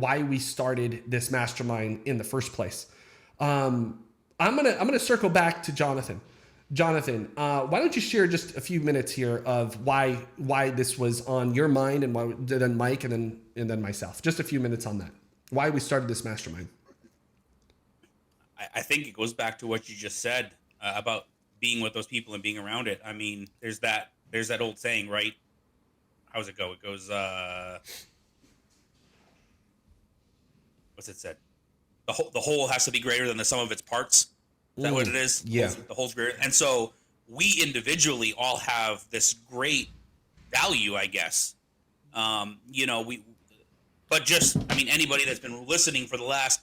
why we started this mastermind in the first place. I'm gonna circle back to Jonathan. Jonathan, why don't you share just a few minutes here of why this was on your mind, and why then Mike, and then myself. Just a few minutes on that. Why we started this mastermind. I think it goes back to what you just said about being with those people and being around it. I mean, there's that old saying, right? How's it go? It goes, what's it said? The whole has to be greater than the sum of its parts. Is that what it is? Yeah. The whole's greater, and so we individually all have this great value, I guess. We, but just, I mean, anybody that's been listening for the last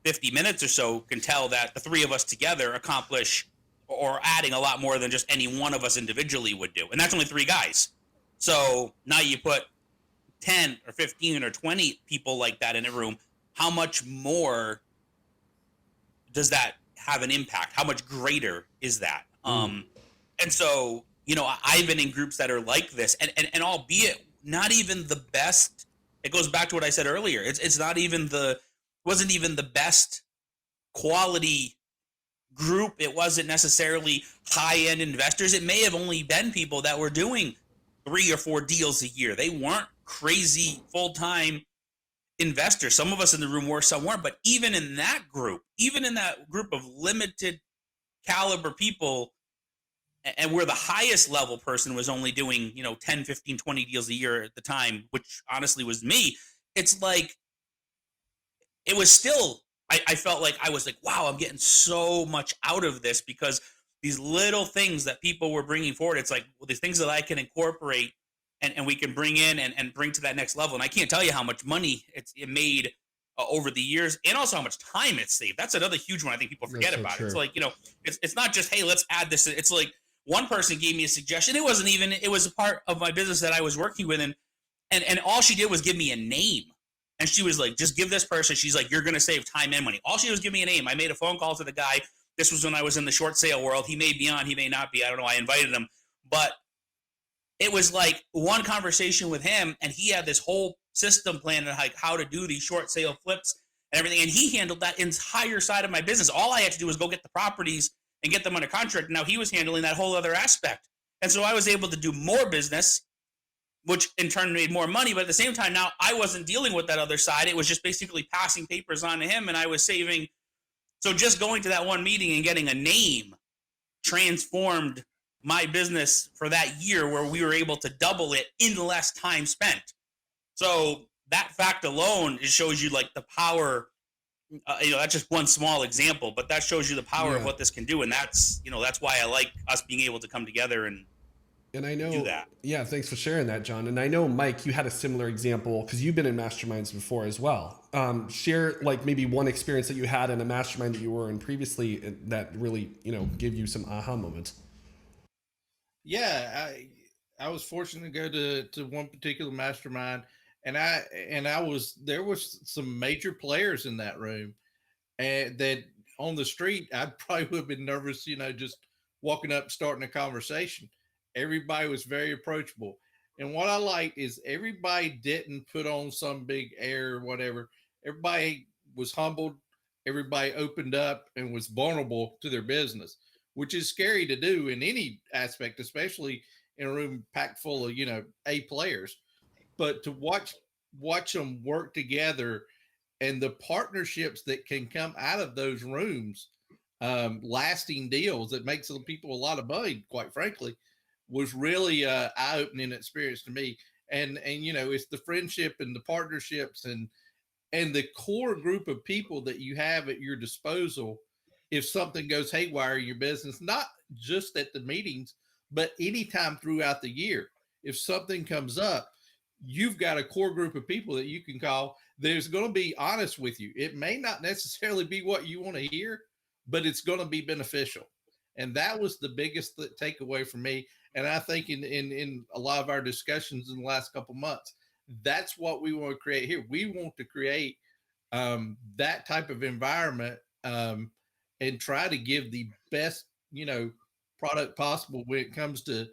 50 minutes or so can tell that the three of us together accomplish or adding a lot more than just any one of us individually would do. And that's only three guys. So now you put 10 or 15 or 20 people like that in a room. How much more does that have an impact? How much greater is that? And so, I've been in groups that are like this, and albeit not even the best. It goes back to what I said earlier. It's not even wasn't even the best quality group. It wasn't necessarily high end investors. It may have only been people that were doing 3 or 4 deals a year. They weren't crazy full time investors. Some of us in the room were, some weren't. But even in that group of limited caliber people, and where the highest level person was only doing 10, 15, 20 deals a year at the time, which honestly was me. It's like, it was still, I felt like I was like, wow, I'm getting so much out of this, because these little things that people were bringing forward, it's like, well, these things that I can incorporate, and we can bring in, and bring to that next level. And I can't tell you how much money it made over the years, and also how much time it saved. That's another huge one I think people That's forget so about. It's true. like, it's not just, hey, let's add this. It's like, one person gave me a suggestion. It wasn't even, it was a part of my business that I was working with. And all she did was give me a name. And she was like, just give this person. She's like, you're going to save time and money. All she did was give me a name. I made a phone call to the guy. This was when I was in the short sale world. He may be on, he may not be. I don't know. I invited him. But it was like one conversation with him, and he had this whole system plan of like how to do these short sale flips and everything. And he handled that entire side of my business. All I had to do was go get the properties and get them under contract. Now he was handling that whole other aspect. And so I was able to do more business, which in turn made more money. But at the same time, now I wasn't dealing with that other side. It was just basically passing papers on to him, and I was saving. So just going to that one meeting and getting a name transformed my business for that year, where we were able to double it in less time spent. So that fact alone, it shows you like the power. That's just one small example, but that shows you the power of Yeah. what this can do. And that's why I like us being able to come together and And I do know, that. yeah, thanks for sharing that, John. And I know, Mike, you had a similar example because you've been in masterminds before as well. Share like maybe one experience that you had in a mastermind that you were in previously that really, give you some aha moments. Yeah, I was fortunate to go to one particular mastermind, and I was there was some major players in that room, and that on the street I probably would have been nervous, just walking up starting a conversation. Everybody was very approachable, and what I liked is everybody didn't put on some big air or whatever. Everybody was humbled. Everybody opened up and was vulnerable to their business, which is scary to do in any aspect, especially in a room packed full of A players. But to watch them work together and the partnerships that can come out of those rooms, lasting deals that makes some people a lot of money, quite frankly, was really eye opening experience to me. And it's the friendship and the partnerships and the core group of people that you have at your disposal if something goes haywire in your business, not just at the meetings, but anytime throughout the year. If something comes up, you've got a core group of people that you can call. There's going to be honest with you. It may not necessarily be what you want to hear, but it's going to be beneficial. And that was the biggest takeaway for me. And I think in a lot of our discussions in the last couple months, that's what we want to create here. We want to create that type of environment, and try to give the best product possible when it comes to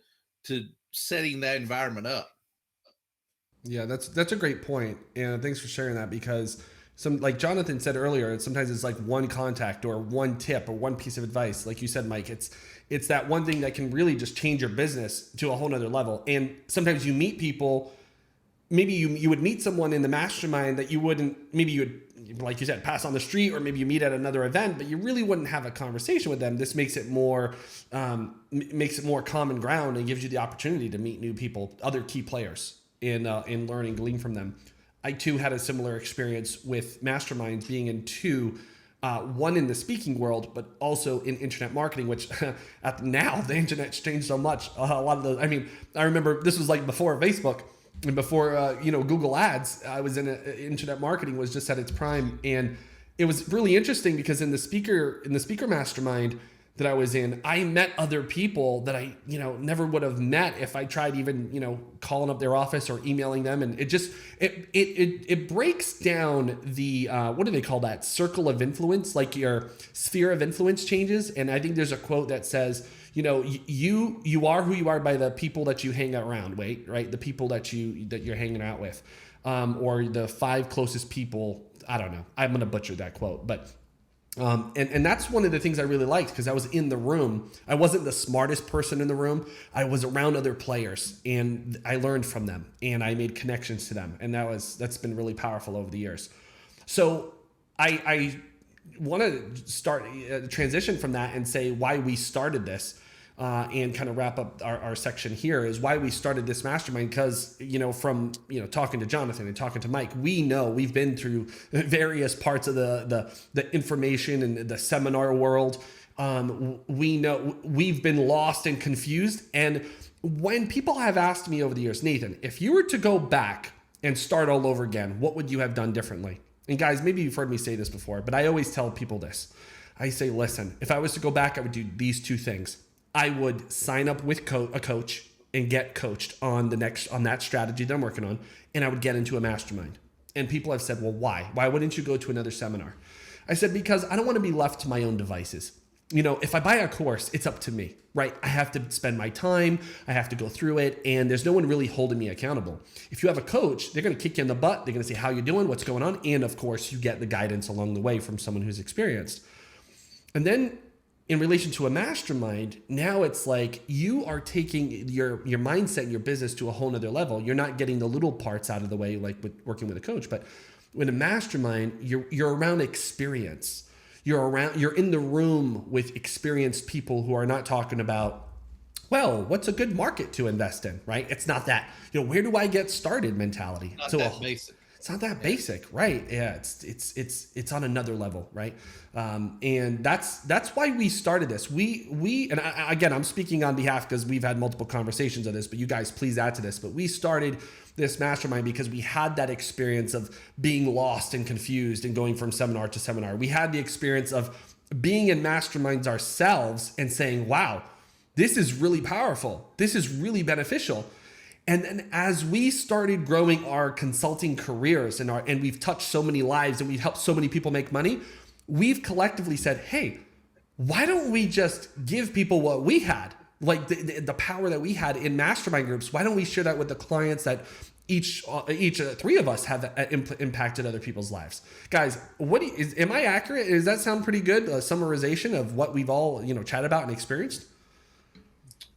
setting that environment up. Yeah, that's a great point, and thanks for sharing that because some like Jonathan said earlier, sometimes it's like one contact or one tip or one piece of advice. Like you said, Mike, it's that one thing that can really just change your business to a whole nother level. And sometimes you meet people, maybe you would meet someone in the mastermind that you wouldn't, maybe you would, like you said, pass on the street, or maybe you meet at another event, but you really wouldn't have a conversation with them. This makes it more common ground and gives you the opportunity to meet new people, other key players, in learning, glean from them. I too had a similar experience with masterminds, being in two, one in the speaking world, but also in internet marketing, which now the internet's changed so much. A lot of those, I mean, I remember this was like before Facebook and before Google Ads. I was internet marketing was just at its prime, and it was really interesting because in the speaker mastermind that I was in, I met other people that I never would have met if I tried even calling up their office or emailing them. And it breaks down the what do they call that, circle of influence, like your sphere of influence changes. And I think there's a quote that says, you are who you are by the people that you hang around, right? The people that you're hanging out with, or the five closest people. I don't know. I'm going to butcher that quote, but and that's one of the things I really liked, because I was in the room. I wasn't the smartest person in the room. I was around other players, and I learned from them, and I made connections to them, and that's been really powerful over the years. So I want to start transition from that and say why we started this, and kind of wrap up our section here is why we started this mastermind. Because from talking to Jonathan and talking to Mike, we've been through various parts of the information and the seminar world. We know we've been lost and confused. And when people have asked me over the years, Nathan, if you were to go back and start all over again, what would you have done differently? And guys, maybe you've heard me say this before, but I always tell people this. I say, listen, if I was to go back, I would do these two things. I would sign up with a coach and get coached on that strategy that I'm working on, and I would get into a mastermind. And people have said, well, why? Why wouldn't you go to another seminar? I said, because I don't want to be left to my own devices. If I buy a course, it's up to me, right? I have to spend my time, I have to go through it, and there's no one really holding me accountable. If you have a coach, they're going to kick you in the butt. They're going to say, how you doing? What's going on? And of course, you get the guidance along the way from someone who's experienced. And then in relation to a mastermind, now it's like you are taking your mindset and your business to a whole nother level. You're not getting the little parts out of the way, like with working with a coach, but with a mastermind, you're around experience. You're in the room with experienced people who are not talking about, well, what's a good market to invest in, right? It's not that, where do I get started mentality. Not that basic. It's not that basic, right? Yeah, it's on another level, right? And that's why we started this. And again, I'm speaking on behalf because we've had multiple conversations of this, but you guys please add to this. But we started this mastermind because we had that experience of being lost and confused and going from seminar to seminar. We had the experience of being in masterminds ourselves and saying, wow, this is really powerful. This is really beneficial. And then as we started growing our consulting careers and we've touched so many lives and we've helped so many people make money, we've collectively said, hey, why don't we just give people what we had, like the power that we had in mastermind groups? Why don't we share that with the clients that each three of us have impacted other people's lives? Guys, am I accurate? Does that sound pretty good? A summarization of what we've all chatted about and experienced?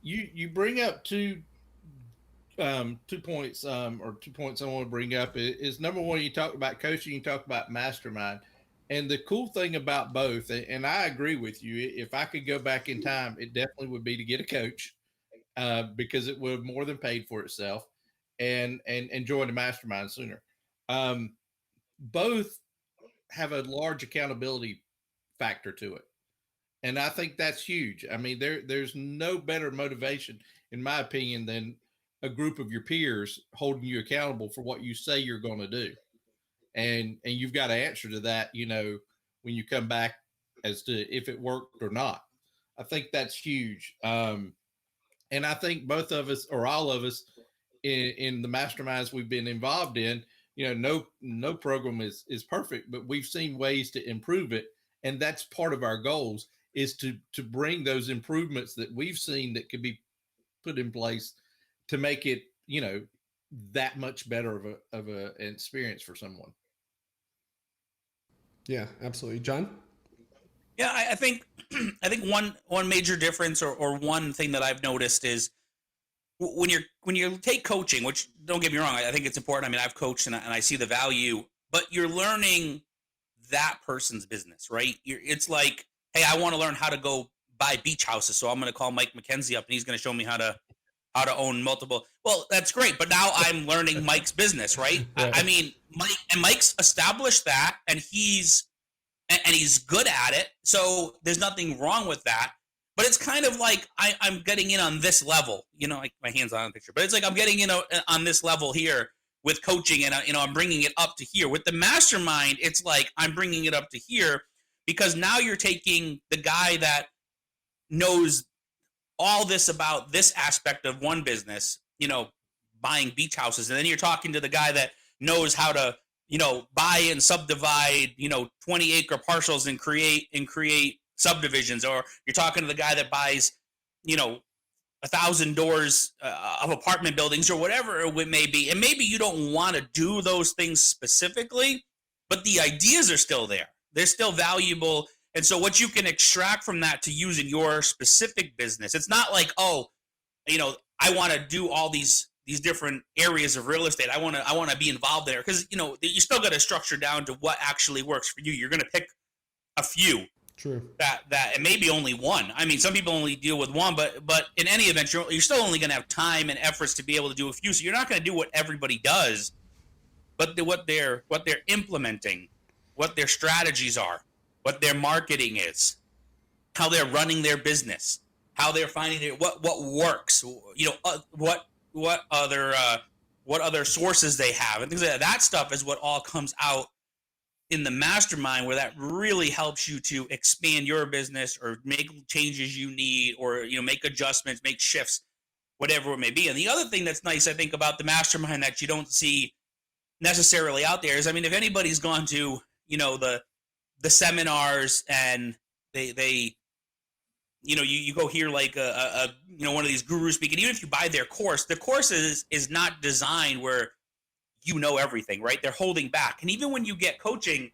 You bring up two points, or 2 points I want to bring up is number one, you talk about coaching, you talk about mastermind. And the cool thing about both, and I agree with you, if I could go back in time, it definitely would be to get a coach, because it would have more than paid for itself, and join the mastermind sooner. Both have a large accountability factor to it. And I think that's huge. I mean, there's no better motivation, in my opinion, than a group of your peers holding you accountable for what you say you're going to do. And you've got to answer to that, when you come back, as to if it worked or not. I think that's huge. And I think both of us, or all of us, in the masterminds we've been involved in, no program is perfect, but we've seen ways to improve it. And that's part of our goals, is to bring those improvements that we've seen that could be put in place to make it, that much better of an experience for someone. Yeah, absolutely. John? Yeah, I think I think one major difference or one thing that I've noticed is when you take coaching, which don't get me wrong, I think it's important. I mean, I've coached and I see the value, but you're learning that person's business, right? It's like, hey, I want to learn how to go buy beach houses, so I'm going to call Mike McKenzie up, and he's going to show me how to own multiple. Well, that's great, but now I'm learning Mike's business, right? Right. I mean, Mike's established that, and he's good at it, so there's nothing wrong with that. But it's kind of like I'm getting in on this level, like my hands on the picture, but it's like I'm getting in on this level here with coaching, and I'm bringing it up to here. With the mastermind, it's like I'm bringing it up to here because now you're taking the guy that knows all this about this aspect of one business, buying beach houses, and then you're talking to the guy that knows how to, buy and subdivide, 20-acre parcels and create subdivisions, or you're talking to the guy that buys, 1,000 doors of apartment buildings or whatever it may be. And maybe you don't want to do those things specifically, but the ideas are still there. They're still valuable. And so what you can extract from that to use in your specific business, it's not like, oh, I want to do all these different areas of real estate. I want to be involved there because, you still got to structure down to what actually works for you. You're going to pick a few. True. That and maybe only one. I mean, some people only deal with one, but in any event, you're still only going to have time and efforts to be able to do a few. So you're not going to do what everybody does, but what they're implementing, what their strategies are, what their marketing is, how they're running their business, how they're finding what works, what other sources they have, and things like that. That stuff is what all comes out in the mastermind, where that really helps you to expand your business or make changes you need, or make adjustments, make shifts, whatever it may be. And the other thing that's nice, I think, about the mastermind that you don't see necessarily out there is, I mean, if anybody's gone to the seminars and they you go hear like a one of these gurus speaking, even if you buy their course, the course is not designed where everything, right? They're holding back. And even when you get coaching,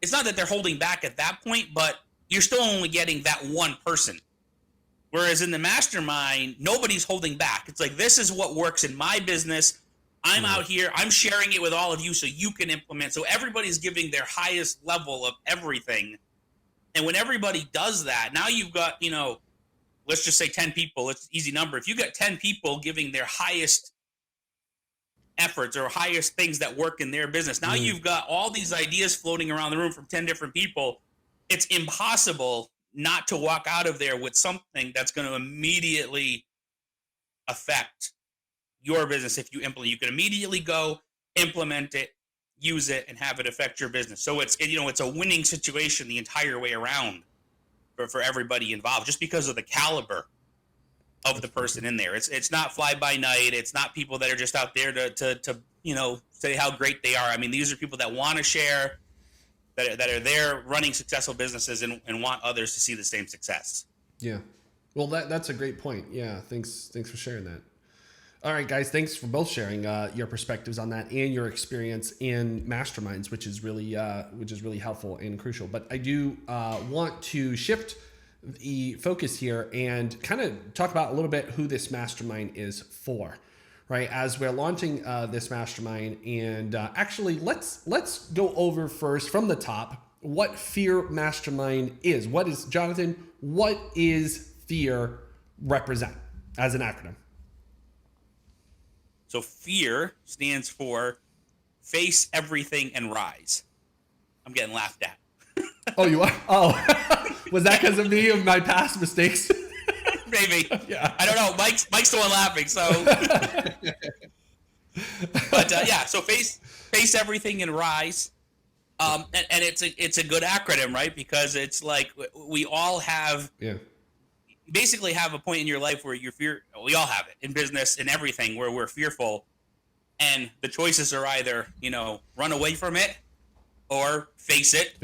it's not that they're holding back at that point, but you're still only getting that one person. Whereas in the mastermind, nobody's holding back. It's like, this is what works in my business. I'm out here, I'm sharing it with all of you so you can implement. So everybody's giving their highest level of everything. And when everybody does that, now you've got, let's just say 10 people. It's an easy number. If you got 10 people giving their highest efforts or highest things that work in their business, now you've got all these ideas floating around the room from 10 different people. It's impossible not to walk out of there with something that's going to immediately affect your business. If you implement, you can immediately go implement it, use it, and have it affect your business. So it's a winning situation the entire way around for everybody involved, just because of the caliber of the person in there. It's not fly by night. It's not people that are just out there to say how great they are. I mean, these are people that want to share, that are there running successful businesses and want others to see the same success. Yeah. Well, that's a great point. Yeah. Thanks for sharing that. All right, guys, thanks for both sharing your perspectives on that and your experience in masterminds, which is really helpful and crucial. But I do want to shift the focus here and kind of talk about a little bit who this mastermind is for, right? As we're launching this mastermind, and actually, let's go over first from the top what F.E.A.R Mastermind is. What is, Jonathan? What is F.E.A.R represent as an acronym? So F.E.A.R stands for Face Everything and Rise. I'm getting laughed at. Oh, you are? Oh, was that because of me and my past mistakes? Maybe. Yeah. I don't know. Mike's the one laughing. So, but yeah. So face everything and rise. And it's a good acronym, right? Because it's like we all have. Yeah. Basically have a point in your life where we all have it in business and everything, where we're fearful, and the choices are either run away from it or face it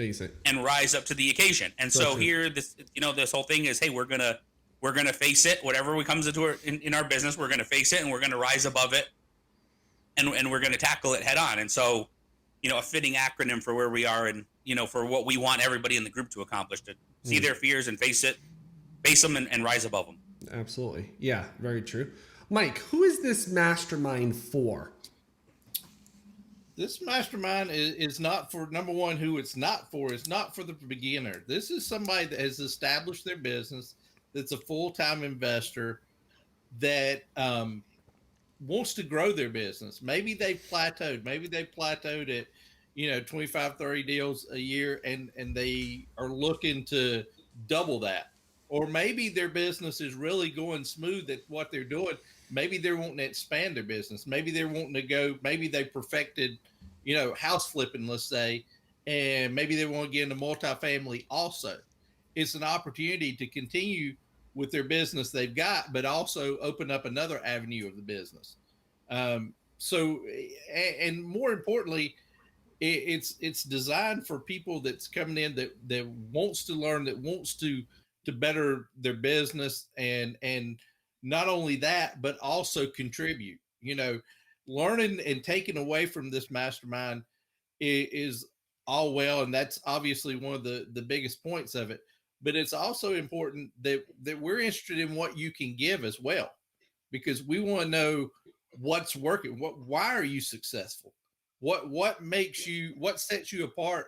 and rise up to the occasion. And so here this whole thing is, hey, we're gonna face it, whatever comes into in our business, we're gonna face it and we're gonna rise above it and we're going to tackle it head on. And so, a fitting acronym for where we are and, for what we want everybody in the group to accomplish, to see their fears and face them and rise above them. Absolutely. Yeah, very true. Mike, who is this mastermind for? This mastermind is not for, number one, who it's not for. It's not for the beginner. This is somebody that has established their business, that's a full-time investor, that wants to grow their business. Maybe they've plateaued. Maybe they plateaued at, 25, 30 deals a year, and they are looking to double that. Or maybe their business is really going smooth at what they're doing. Maybe they're wanting to expand their business. Maybe they're wanting to go, maybe they perfected, house flipping, let's say, and maybe they want to get into multifamily also. It's an opportunity to continue with their business they've got, but also open up another avenue of the business. So, and more importantly, it's designed for people that's coming in that wants to learn, that wants to better their business, and not only that, but also contribute. Learning and taking away from this mastermind is all well, and that's obviously one of the biggest points of it. But it's also important that we're interested in what you can give as well, because we want to know what's working. Why are you successful? What sets you apart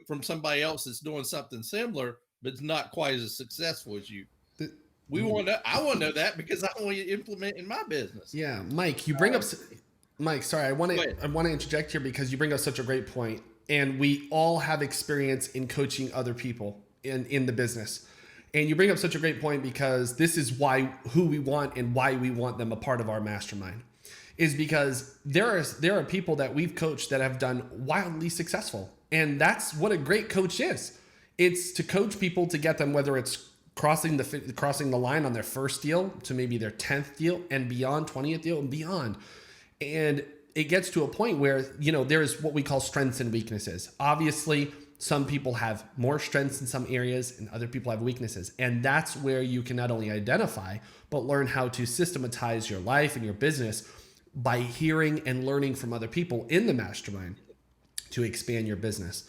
from somebody else that's doing something similar but it's not quite as successful as you? I want to know that, because I want to implement in my business. Yeah, Mike, you bring up Mike, sorry, I want to interject here because you bring up such a great point, and we all have experience in coaching other people in the business. And you bring up such a great point, because this is who we want and why we want them a part of our mastermind, is because there are people that we've coached that have done wildly successful. And that's what a great coach is. It's to coach people to get them, whether it's crossing the line on their first deal to maybe their 10th deal and beyond, 20th deal and beyond. And it gets to a point where, there's what we call strengths and weaknesses. Obviously, some people have more strengths in some areas and other people have weaknesses. And that's where you can not only identify, but learn how to systematize your life and your business by hearing and learning from other people in the mastermind to expand your business.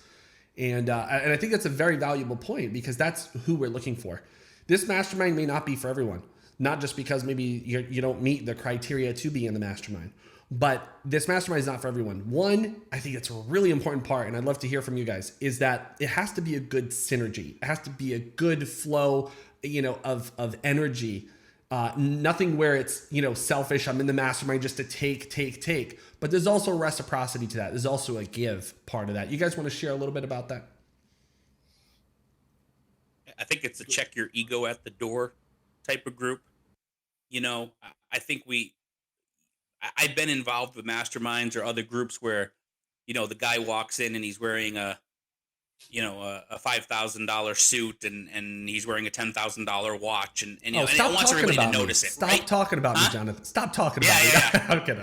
And I think that's a very valuable point, because that's who we're looking for. This mastermind may not be for everyone, not just because maybe you don't meet the criteria to be in the mastermind, but this mastermind is not for everyone. One, I think it's a really important part, and I'd love to hear from you guys, is that it has to be a good synergy. It has to be a good flow, of energy. Nothing where it's, selfish. I'm in the mastermind just to take, but there's also reciprocity to that. There's also a give part of that. You guys want to share a little bit about that? I think it's a check your ego at the door type of group. I think I've been involved with masterminds or other groups where, the guy walks in and he's wearing a $5,000 suit and he's wearing a $10,000 watch and wants everybody to notice it. Stop talking about me, Jonathan. Stop talking about me. Yeah. Okay.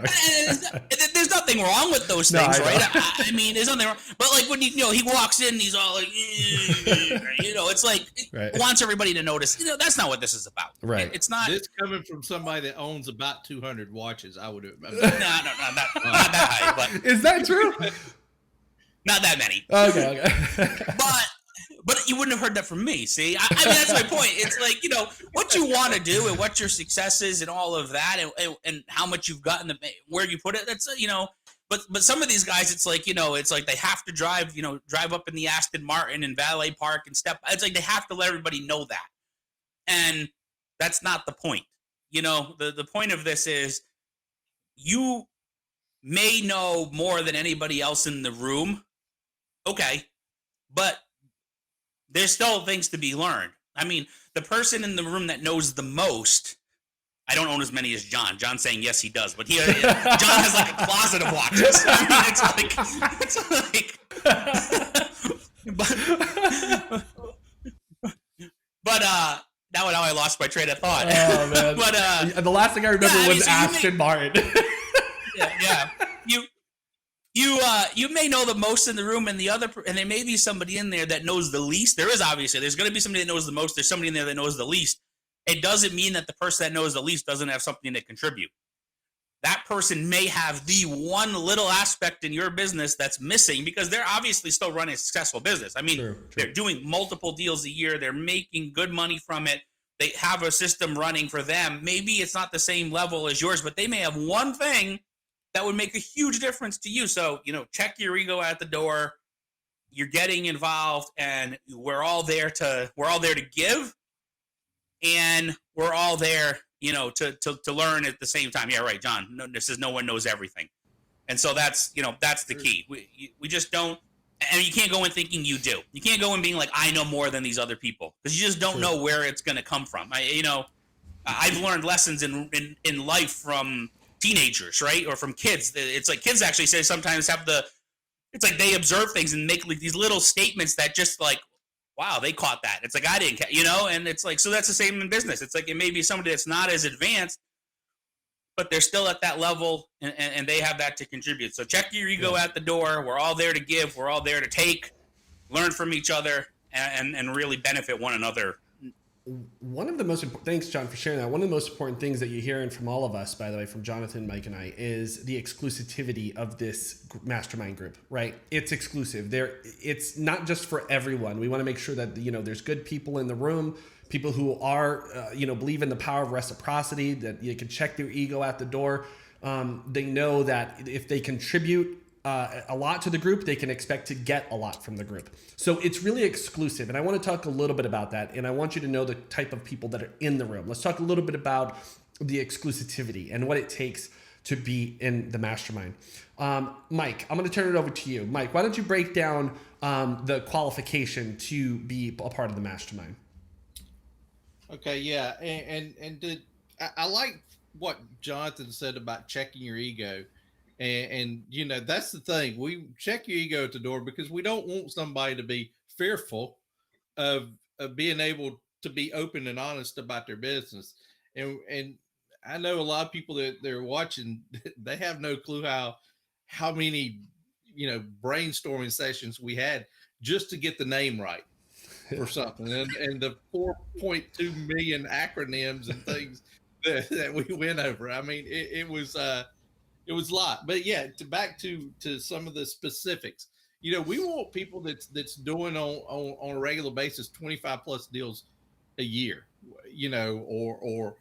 There's nothing wrong with those things, right? I mean, there's nothing wrong. But like when he walks in, he's all like, it's like he wants everybody to notice. That's not what this is about. Right. It's not. This coming from somebody that owns about 200 watches. I would have. No, not that high. But is that true? Not that many. Okay. But you wouldn't have heard that from me. See, I mean, that's my point. It's like, what you want to do and what your success is and all of that and how much you've gotten, where you put it. That's, but some of these guys, it's like, it's like they have to drive up in the Aston Martin and valet park and step. It's like they have to let everybody know that. And that's not the point. The point of this is you may know more than anybody else in the room. Okay, but there's still things to be learned. I mean, the person in the room that knows the most, I don't own as many as John. John's saying yes, he does, but John has like a closet of watches. I mean, but now I lost my train of thought. Oh man! But the last thing I remember was Aston Martin. Yeah. You may know the most in the room, and there may be somebody in there that knows the least. There's going to be somebody that knows the most. There's somebody in there that knows the least. It doesn't mean that the person that knows the least doesn't have something to contribute. that person may have the one little aspect in your business that's missing because they're obviously still running a successful business. I mean, True. they're doing multiple deals a year. They're making good money from it. They have a system running for them. Maybe it's not the same level as yours, but they may have one thing that would make a huge difference to you. So, check your ego at the door. You're getting involved, and we're all there to give, and we're all there, to learn at the same time. Yeah, right, John. No, this is no one knows everything, and so that's the key. We just don't, and you can't go in thinking you do. You can't go in being like, I know more than these other people, because you just don't know where it's going to come from. I've learned lessons in life from teenagers, right, or from kids. It's like kids actually say sometimes it's like they observe things and make like these little statements that just like, wow, they caught that. It's like, I didn't and it's like, so that's the same in business. It's like, it may be somebody that's not as advanced, but they're still at that level, and they have that to contribute. So check your ego at the door. We're all there to give. We're all there to take, learn from each other, and really benefit one another. One of the most important, thanks John for sharing that. One of the most important things that you're hearing from all of us, by the way, from Jonathan, Mike, and I, is the exclusivity of this mastermind group, right? It's exclusive. It's not just for everyone. We want to make sure that, there's good people in the room, people who are, believe in the power of reciprocity, that you can check their ego at the door. They know that if they contribute a lot to the group, they can expect to get a lot from the group. So it's really exclusive. And I want to talk a little bit about that. And I want you to know the type of people that are in the room. Let's talk a little bit about the exclusivity and what it takes to be in the mastermind. Mike, I'm going to turn it over to you. Mike, why don't you break down the qualification to be a part of the mastermind? Okay, yeah, I like what Jonathan said about checking your ego, and that's the thing. We check your ego at the door because we don't want somebody to be fearful of being able to be open and honest about their business, and I know a lot of people that they're watching, they have no clue how many brainstorming sessions we had just to get the name right or something, and the 4.2 million acronyms and things that we went over. I mean, it was a lot. But yeah, back to some of the specifics. We want people that's doing on a regular basis 25 plus deals a year, or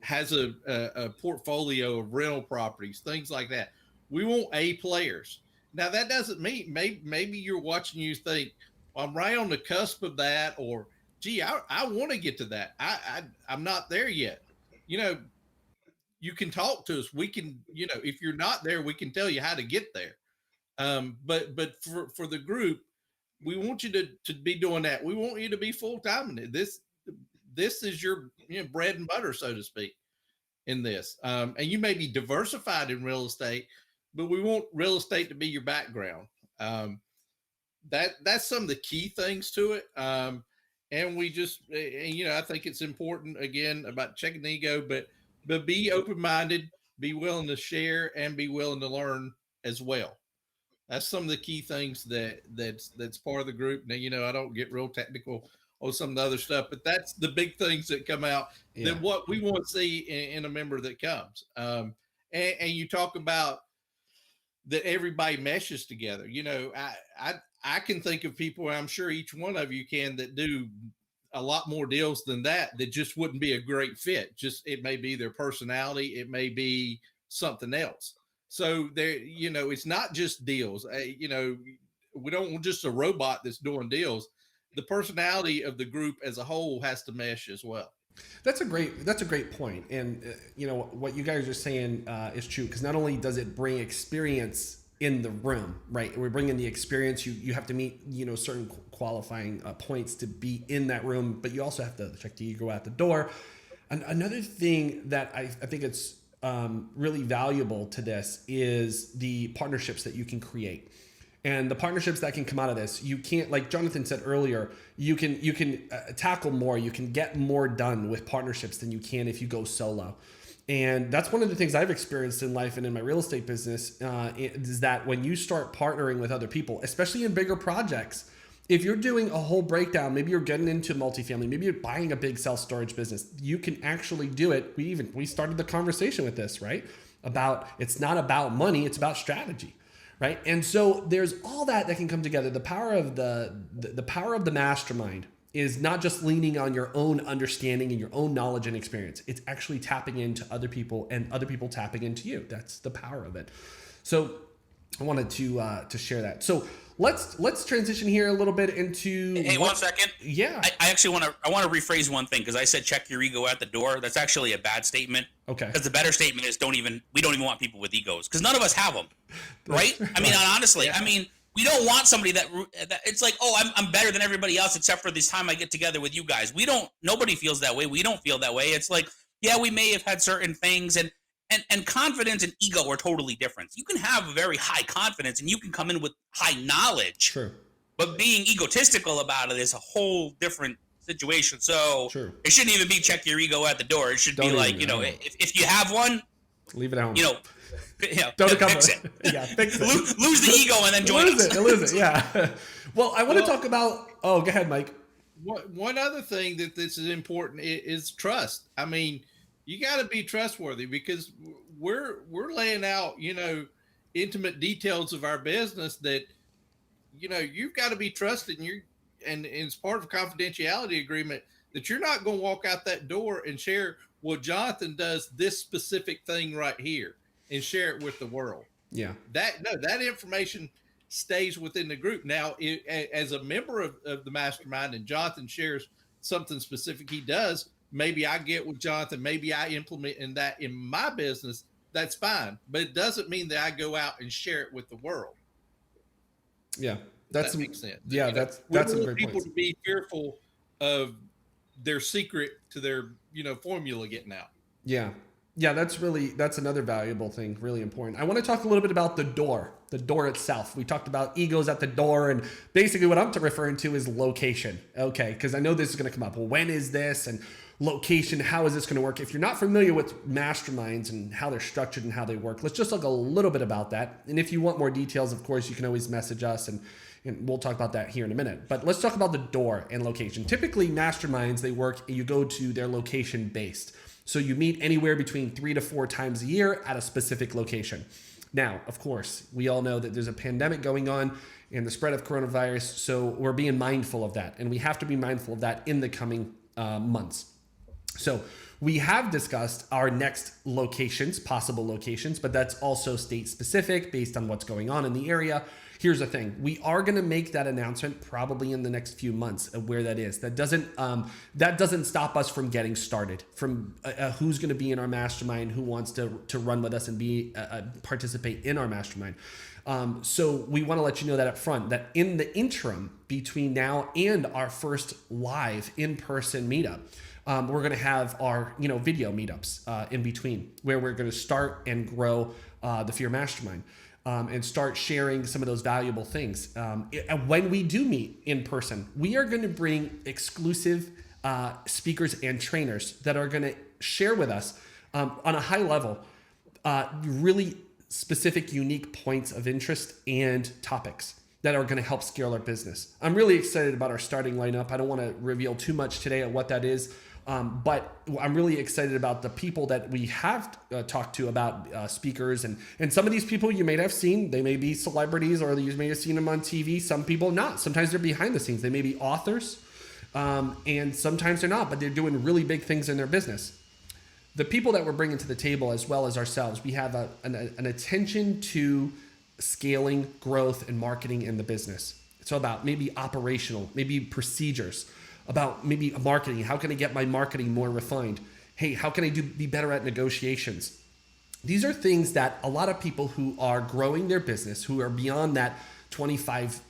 has a portfolio of rental properties, things like that. We want A players. Now that doesn't mean maybe you're watching, you think, well, I'm right on the cusp of that, or gee, I want to get to that. I'm not there yet. You can talk to us. We can, if you're not there, we can tell you how to get there. But for the group, we want you to be doing that. We want you to be full time in it. This is your bread and butter, so to speak, in this. And you may be diversified in real estate, but we want real estate to be your background. That's some of the key things to it. And we just, I think it's important again about checking the ego, but be open-minded, be willing to share, and be willing to learn as well. That's some of the key things that's part of the group. Now, I don't get real technical on some of the other stuff, but that's the big things that come out. That what we want to see in a member that comes. And you talk about that everybody meshes together. I can think of people, and I'm sure each one of you can, that do a lot more deals than that just wouldn't be a great fit. Just, it may be their personality, it may be something else. So there, it's not just deals. We don't want just a robot that's doing deals. The personality of the group as a whole has to mesh as well. That's a great point. And what you guys are saying is true, because not only does it bring experience in the room, right? We bring in the experience. You have to meet certain qualifying points to be in that room, but you also have to check the ego at the door. And another thing that I think it's really valuable to this is the partnerships that you can create. And the partnerships that can come out of this, you can't, like Jonathan said earlier, you can tackle more, you can get more done with partnerships than you can if you go solo. And that's one of the things I've experienced in life and in my real estate business, is that when you start partnering with other people, especially in bigger projects, if you're doing a whole breakdown, maybe you're getting into multifamily, maybe you're buying a big self-storage business, you can actually do it. We started the conversation with this, right? It's not about money, it's about strategy. Right. And so there's all that can come together. The power of the power of the mastermind is not just leaning on your own understanding and your own knowledge and experience. It's actually tapping into other people and other people tapping into you. That's the power of it. So I wanted to share that. So let's transition here a little bit into. Hey, 1 second. Yeah. I actually want to rephrase one thing, because I said check your ego at the door. That's actually a bad statement. Okay. Because the better statement is we don't even want people with egos, because none of us have them, right? I mean, honestly, Yeah. I mean, we don't want somebody that it's like, oh, I'm better than everybody else except for this time I get together with you guys. Nobody feels that way. We don't feel that way. It's like, yeah, we may have had certain things, and confidence and ego are totally different. You can have a very high confidence and you can come in with high knowledge. True. But being egotistical about it is a whole different situation. So True. It shouldn't even be check your ego at the door. It should be like, if you have one, leave it at home. Don't fix it. Yeah, fix it. Lose the ego and then join us. Lose it. Yeah. Well, I want to talk about. Oh, go ahead, Mike. One other thing that this is important is trust. I mean, you got to be trustworthy, because we're laying out, intimate details of our business that, you've got to be trusted, and it's part of a confidentiality agreement that you're not going to walk out that door and share, well, Jonathan does this specific thing right here, and share it with the world. Yeah. That information stays within the group. Now, as a member of the mastermind, and Jonathan shares something specific he does, maybe I get with Jonathan, maybe I implement that in my business, that's fine. But it doesn't mean that I go out and share it with the world. Yeah. That makes sense. Yeah, that's some great people points. to be fearful of their secret to their, formula getting out. Yeah. Yeah, that's another valuable thing, really important. I want to talk a little bit about the door itself. We talked about egos at the door, and basically what I'm referring to is location. Okay, because I know this is going to come up. Well, when is this? And location, how is this going to work? If you're not familiar with masterminds and how they're structured and how they work, let's just talk a little bit about that. And if you want more details, of course, you can always message us, and we'll talk about that here in a minute. But let's talk about the door and location. Typically, masterminds, they work, you go to their location based. So you meet anywhere between 3 to 4 times a year at a specific location. Now, of course, we all know that there's a pandemic going on and the spread of coronavirus, so we're being mindful of that, and we have to be mindful of that in the coming months. So we have discussed our next locations, possible locations, but that's also state specific based on what's going on in the area. Here's the thing. We are going to make that announcement probably in the next few months of where that is. That doesn't stop us from getting started, from who's going to be in our mastermind, who wants to run with us and be participate in our mastermind. So we want to let you know that up front, that in the interim between now and our first live in-person meetup, we're going to have our video meetups in between, where we're going to start and grow the F.E.A.R Mastermind. And start sharing some of those valuable things. And when we do meet in person, we are going to bring exclusive speakers and trainers that are going to share with us on a high level really specific, unique points of interest and topics that are going to help scale our business. I'm really excited about our starting lineup. I don't want to reveal too much today at what that is. But I'm really excited about the people that we have talked to about speakers, and some of these people you may have seen. They may be celebrities, or you may have seen them on TV. Some people not. Sometimes they're behind the scenes. They may be authors, and sometimes they're not, but they're doing really big things in their business. The people that we're bringing to the table, as well as ourselves, we have an attention to scaling, growth, and marketing in the business. It's all about maybe operational, maybe procedures, about maybe marketing. How can I get my marketing more refined? Hey, how can I be better at negotiations? These are things that a lot of people who are growing their business, who are beyond that 25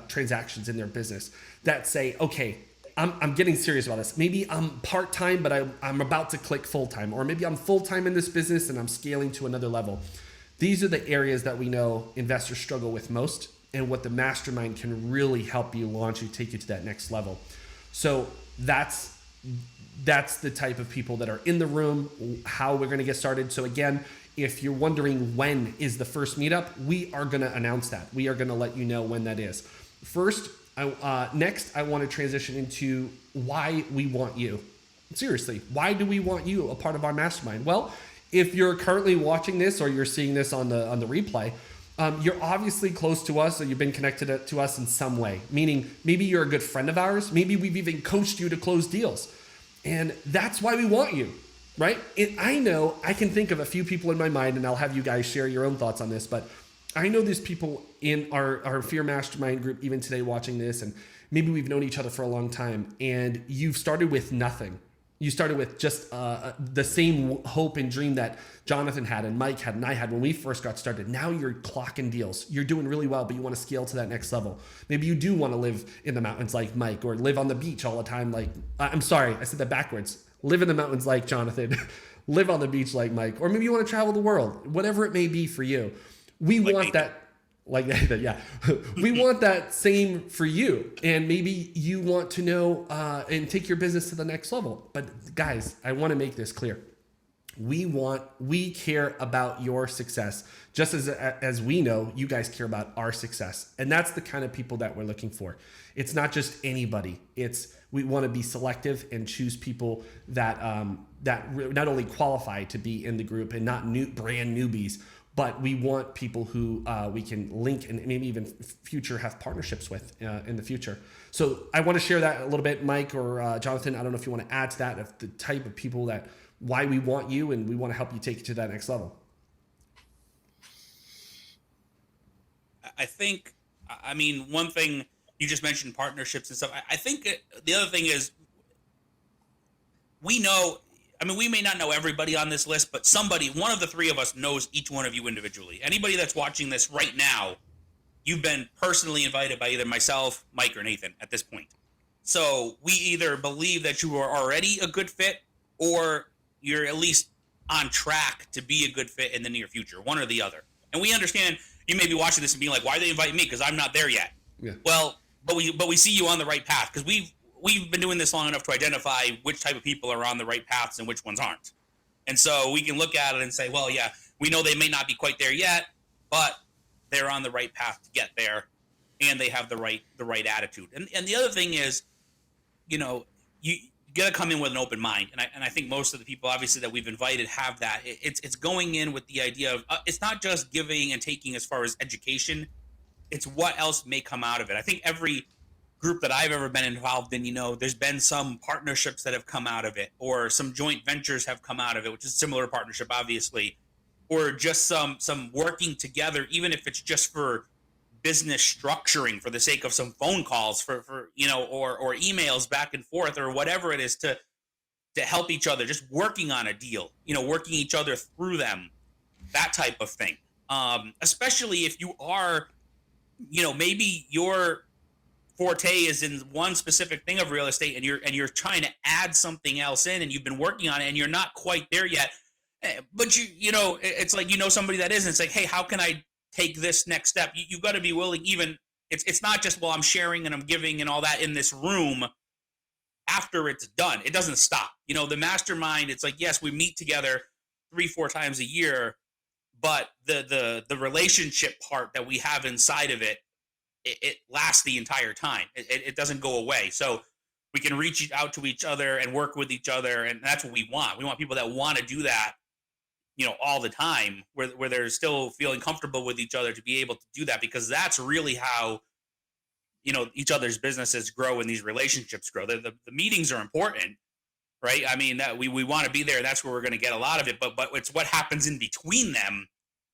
transactions in their business, that say, okay, I'm getting serious about this. Maybe I'm part-time, but I'm about to click full-time, or maybe I'm full-time in this business and I'm scaling to another level. These are the areas that we know investors struggle with most, and what the mastermind can really help you launch and take you to that next level. So that's the type of people that are in the room, how we're going to get started. So again, if you're wondering when is the first meetup, we are going to announce that. We are going to let you know when that is. First, next, I want to transition into why we want you. Seriously, why do we want you a part of our mastermind? Well, if you're currently watching this or you're seeing this on the replay, you're obviously close to us or you've been connected to us in some way. Meaning, maybe you're a good friend of ours. Maybe we've even coached you to close deals, and that's why we want you, right? And I know I can think of a few people in my mind, and I'll have you guys share your own thoughts on this. But I know there's people in our Fear Mastermind group even today watching this, and maybe we've known each other for a long time, and you've started with nothing. You started with just the same hope and dream that Jonathan had and Mike had and I had when we first got started. Now you're clocking deals. You're doing really well, but you want to scale to that next level. Maybe you do want to live in the mountains like Mike, or live on the beach all the time like, I'm sorry, I said that backwards. Live in the mountains like Jonathan. Live on the beach like Mike. Or maybe you want to travel the world. Whatever it may be for you. We like want Nathan. That like that, yeah. We want that same for you. And maybe you want to know and take your business to the next level. But guys, I want to make this clear. We care about your success just as we know you guys care about our success. And that's the kind of people that we're looking for. It's not just anybody. We want to be selective and choose people that not only qualify to be in the group and not brand newbies, but we want people who we can link and maybe even future have partnerships with in the future. So I want to share that a little bit, Mike or Jonathan. I don't know if you want to add to that, of the type of people why we want you and we want to help you take it to that next level. I think, I mean, one thing you just mentioned, partnerships and stuff. I think the other thing is, we know, I mean, we may not know everybody on this list, but one of the three of us knows each one of you individually. Anybody that's watching this right now, you've been personally invited by either myself, Mike, or Nathan at this point. So we either believe that you are already a good fit, or you're at least on track to be a good fit in the near future, one or the other. And we understand you may be watching this and being like, why they invite me? Because I'm not there yet. Yeah. Well, but we see you on the right path, because we've been doing this long enough to identify which type of people are on the right paths and which ones aren't. And so we can look at it and say, well, yeah, we know they may not be quite there yet, but they're on the right path to get there, and they have the right attitude. And the other thing is, you got to come in with an open mind. And I think most of the people, obviously, that we've invited have that. It's going in with the idea of, it's not just giving and taking as far as education. It's what else may come out of it. I think every group that I've ever been involved in, there's been some partnerships that have come out of it, or some joint ventures have come out of it, which is a similar partnership, obviously, or just some working together, even if it's just for business structuring, for the sake of some phone calls, for or emails back and forth, or whatever it is, to help each other, just working on a deal, working each other through them, that type of thing. Especially if you are, maybe your forte is in one specific thing of real estate, and you're trying to add something else in, and you've been working on it and you're not quite there yet. But it's like, somebody that is, and it's like, hey, how can I take this next step? You've got to be willing. Even it's not just, well, I'm sharing and I'm giving and all that in this room. After it's done, it doesn't stop. The mastermind, it's like, yes, we meet together 3-4 times a year, but the relationship part that we have inside of it lasts the entire time. It doesn't go away. So we can reach out to each other and work with each other, and that's what we want. We want people that want to do that, all the time, where they're still feeling comfortable with each other to be able to do that, because that's really how each other's businesses grow and these relationships grow. The meetings are important, right? I mean, that we want to be there. That's where we're going to get a lot of it. But it's what happens in between them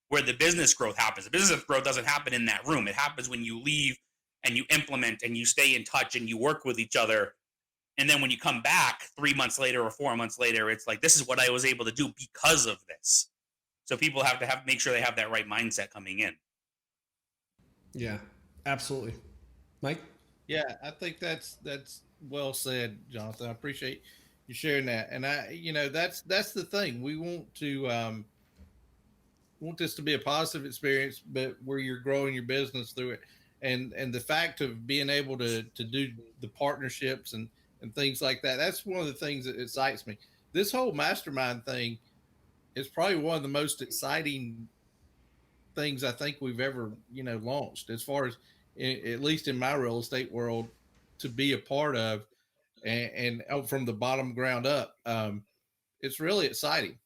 where the business growth happens. The business growth doesn't happen in that room. It happens when you leave and you implement and you stay in touch and you work with each other. And then when you come back 3 months later or 4 months later, it's like, this is what I was able to do because of this. So people have to make sure they have that right mindset coming in. Yeah, absolutely. Mike? Yeah, I think that's well said, Jonathan. I appreciate you sharing that. And that's the thing. We want this to be a positive experience, but where you're growing your business through it. And the fact of being able to do the partnerships and things like that, that's one of the things that excites me. This whole mastermind thing is probably one of the most exciting things I think we've ever, launched, as far as at least in my real estate world, to be a part of, and from the bottom ground up. It's really exciting.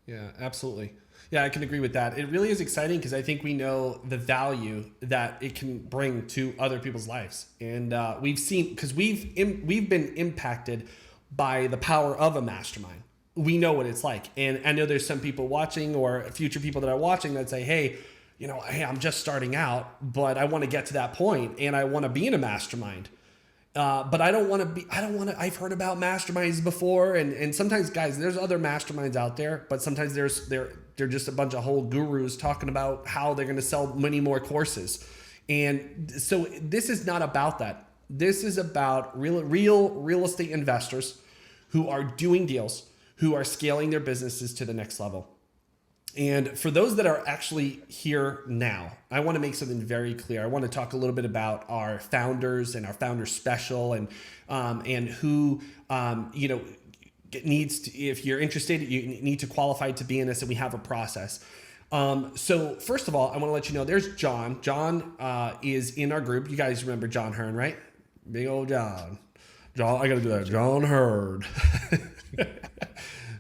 Yeah, absolutely. Yeah, I can agree with that. It really is exciting because I think we know the value that it can bring to other people's lives, and we've seen because we've been impacted by the power of a mastermind. We know what it's like, and I know there's some people watching or future people that are watching that say, "Hey, hey, I'm just starting out, but I want to get to that point, and I want to be in a mastermind." But I don't want to be, I don't want to, I've heard about masterminds before. And sometimes guys, there's other masterminds out there, but sometimes they're just a bunch of whole gurus talking about how they're going to sell many more courses. And so this is not about that. This is about real estate investors who are doing deals, who are scaling their businesses to the next level. And for those that are actually here now, I want to make something very clear. I want to talk a little bit about our founders and our founder special, and who needs to, if you're interested, you need to qualify to be in this, and we have a process. So first of all, I want to let you know there's John. John is in our group. You guys remember John Hearn, right? Big old John. John, I got to do that. John Hearn.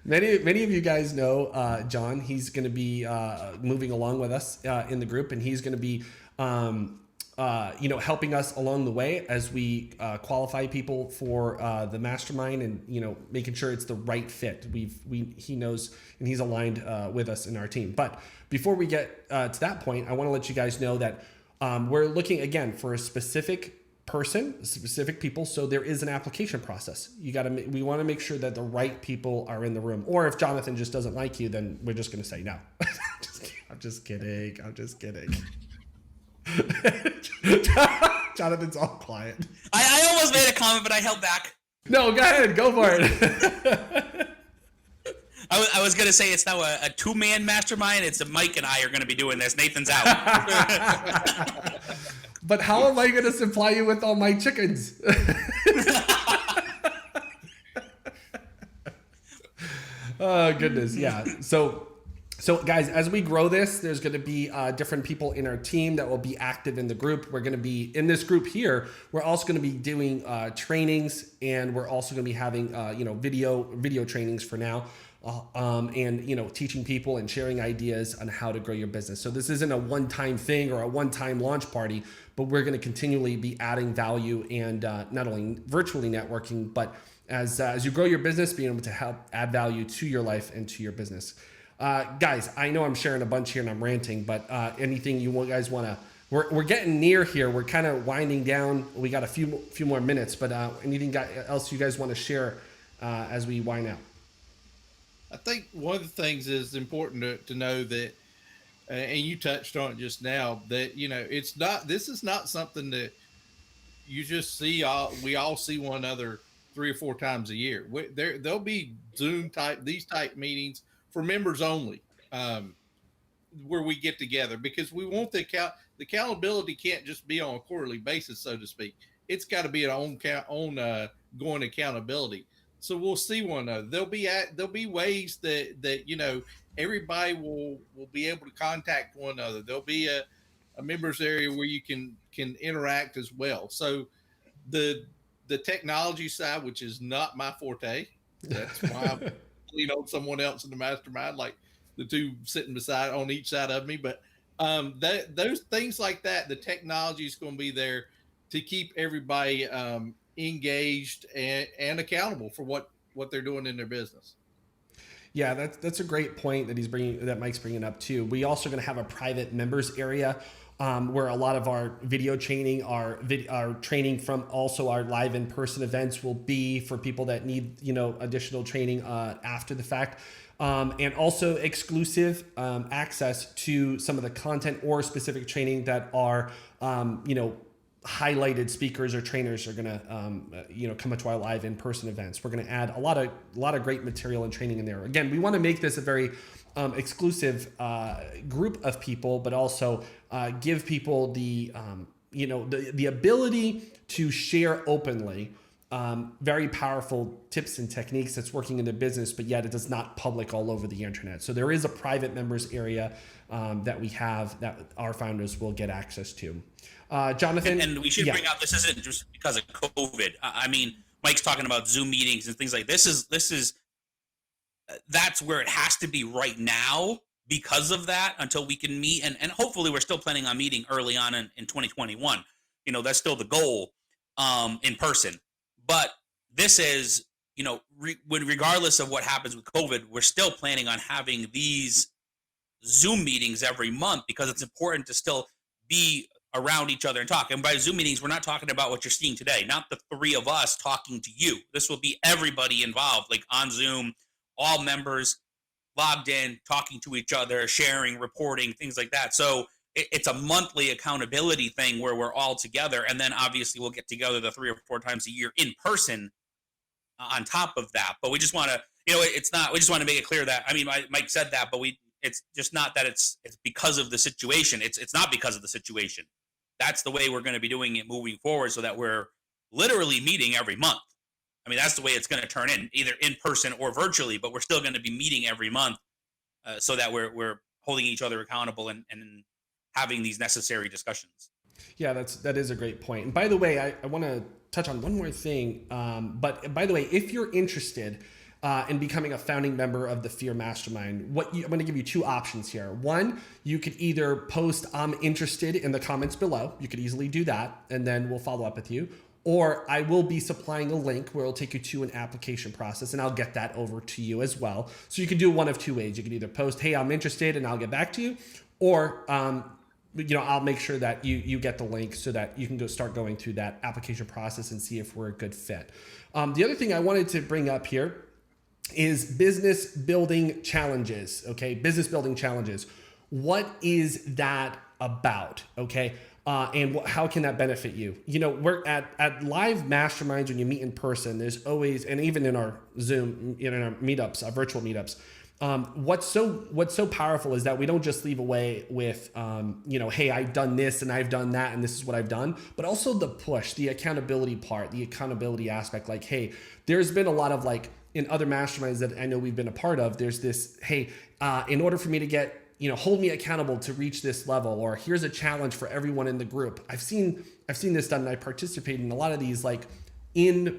Many of you guys know John. He's going to be moving along with us in the group, and he's going to be helping us along the way as we qualify people for the mastermind, and making sure it's the right fit. He knows, and he's aligned with us in our team. But before we get to that point, I want to let you guys know that we're looking again for a specific person, specific people. So there is an application process. We want to make sure that the right people are in the room. Or if Jonathan just doesn't like you, then we're just going to say no. I'm just kidding. Jonathan's all quiet. I almost made a comment, but I held back. No, go ahead. Go for it. I was going to say it's now a two-man mastermind. It's Mike and I are going to be doing this. Nathan's out. But how am I going to supply you with all my chickens? Oh, goodness. Yeah. So guys, as we grow this, there's going to be different people in our team that will be active in the group. We're going to be in this group here. We're also going to be doing trainings, and we're also going to be having, video trainings for now. And teaching people and sharing ideas on how to grow your business. So this isn't a one-time thing or a one-time launch party, but we're going to continually be adding value and not only virtually networking, but as you grow your business, being able to help add value to your life and to your business. Guys, I know I'm sharing a bunch here and I'm ranting, but anything you guys want to? We're getting near here. We're kind of winding down. We got a few more minutes, but anything else you guys want to share as we wind out? I think one of the things is important to know that, and you touched on it just now, that this is not something that you just see. We all see one another 3 or 4 times a year. There'll be these type meetings for members only, where we get together, because we want the accountability can't just be on a quarterly basis, so to speak. It's got to be an ongoing accountability. So we'll see one another. There'll be ways that everybody will be able to contact one another. There'll be a members area where you can interact as well. So the technology side, which is not my forte, that's why I'm leaning on someone else in the mastermind, like the two sitting beside on each side of me. But those things like that, the technology is going to be there to keep everybody engaged and accountable for what they're doing in their business. Yeah, that's a great point that Mike's bringing up too. We also going to have a private members area where a lot of our video training, our training from also our live in-person events will be for people that need additional training after the fact. And also exclusive access to some of the content or specific training that are highlighted speakers or trainers are going to come to our live in-person events. We're going to add a lot of great material and training in there. Again, we want to make this a very exclusive group of people, but also give people the ability to share openly very powerful tips and techniques that's working in their business, but yet it is not public all over the internet. So there is a private members area that we have that our founders will get access to. Jonathan, and we should bring out, this isn't just because of COVID. I mean, Mike's talking about Zoom meetings and things like this. This is that's where it has to be right now because of that until we can meet. And hopefully we're still planning on meeting early on in 2021. That's still the goal in person. But this is, regardless of what happens with COVID, we're still planning on having these Zoom meetings every month because it's important to still be around each other and talk. And by Zoom meetings, we're not talking about what you're seeing today, not the three of us talking to you. This will be everybody involved, like on Zoom, all members logged in, talking to each other, sharing, reporting, things like that. So it's a monthly accountability thing where we're all together. And then obviously we'll get together the 3 or 4 times a year in person on top of that. But we just want to, it's not, we just want to make it clear that, I mean, Mike said that, but it's just not that it's because of the situation. It's not because of the situation. That's the way we're going to be doing it moving forward so that we're literally meeting every month. I mean, that's the way it's going to turn in, either in person or virtually, but we're still going to be meeting every month so that we're holding each other accountable and having these necessary discussions. Yeah, that is a great point. And by the way, I want to touch on one more thing. But by the way, if you're interested in becoming a founding member of the F.E.A.R Mastermind, I'm going to give you 2 options here. One, you could either post "I'm interested" in the comments below. You could easily do that, and then we'll follow up with you. Or I will be supplying a link where it'll take you to an application process, and I'll get that over to you as well. So you can do one of 2 ways. You can either post, "Hey, I'm interested," and I'll get back to you, or I'll make sure that you get the link so that you can start going through that application process and see if we're a good fit. The other thing I wanted to bring up here is business building challenges. Okay, business building challenges. What is that about? Okay. And how can that benefit you? We're at live masterminds when you meet in person. There's always, and even in our Zoom, in our meetups, our virtual meetups, what's so powerful is that we don't just leave away with, hey, I've done this and I've done that and this is what I've done, but also the push, the accountability part, the accountability aspect. Like, hey, there's been a lot of in other masterminds that I know we've been a part of, there's this, hey, in order for me to get, hold me accountable to reach this level, or here's a challenge for everyone in the group. I've seen this done, and I participate in a lot of these inner